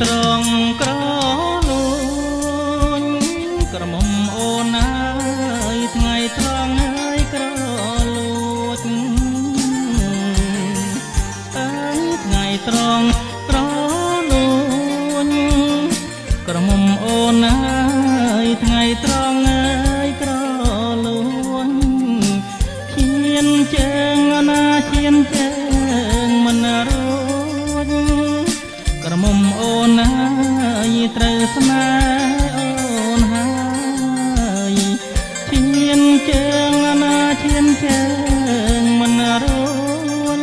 ត្រង់ក្រលួនក្រមុំអូនអើយថ្ងៃត្រង់ហើយក្រលួចអើយថ្ងៃត្រង់ក្រលួនក្រមុំអូនអើយថ្ងៃត្រង់ហើយក្រលួនឈានជើងណាឈានជើងមិនរួចក្រមុំអូនហើយត្រូវស្នេហ៍អូនហើយឈានជើងណាឈានជើងមិនរួច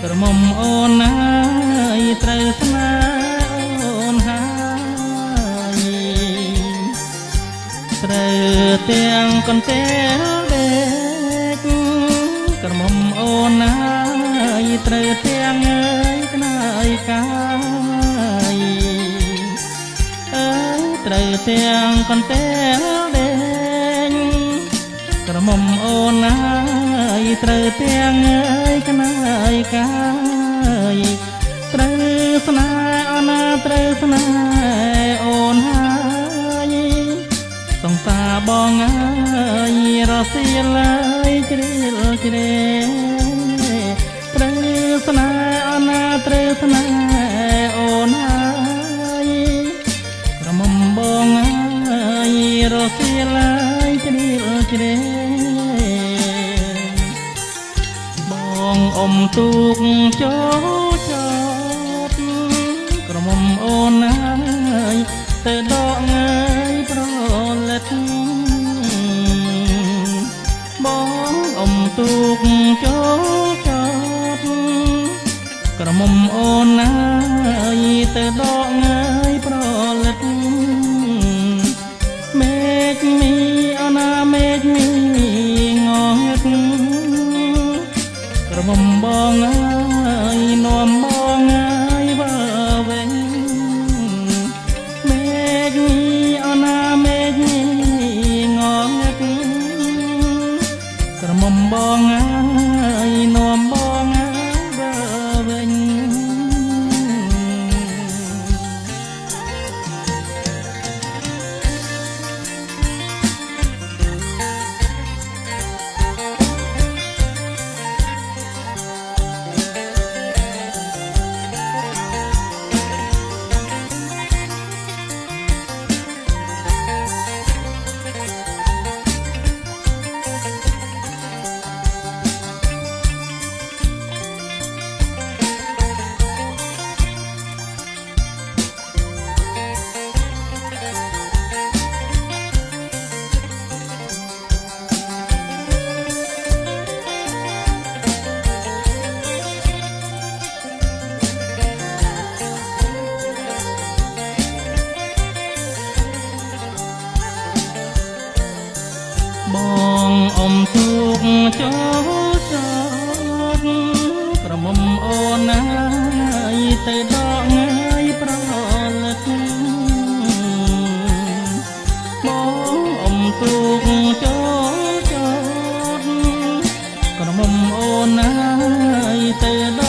ក្រមុំអូនហើយត្រូវស្នេហ៍អូនហើយត្រូវទាំងកន្ទែលដេកក្រមុំអូនហើយត្រូវទាំងអើយក្នើយកាយអើយត្រូវទាំងកន្ទែលដេកក្រមុំអូនហើយត្រូវទាំងអើយក្នើយកាយត្រូវស្នេហ៍អូនណាត្រូវស្នេហ៍អូនហើយសង្សារបងអើយរសៀលហើយជ្រៀលជ្រែត្រូវស្នេហ៍អូនណាត្រូវស្នេហ៍អូនហើយក្រមុំបងអើយរសៀលហើយជ្រៀលជ្រែបងអ៊ំទូកចូលចតក្រមុំអូនហើយទៅដកងាយប្រលិតបងអ៊ំទូកចូលចតក្រមុំអូនហើយទៅដកងាយប្រលិតមេឃមីអូនណាមេឃមីងងឹតក្រមុំបងអើយនាំបងអើយបើវិញមេឃមីអូនណាមេឃមីងងឹតក្រមុំបងអើយនាំបងអើយបើវិញបងអ៊ំទូកចូលចតក្រមុំអូនហើយទៅដកងាយប្រលិតបងអ៊ំទូកចូលចតក្រមុំអូនហើយទៅដ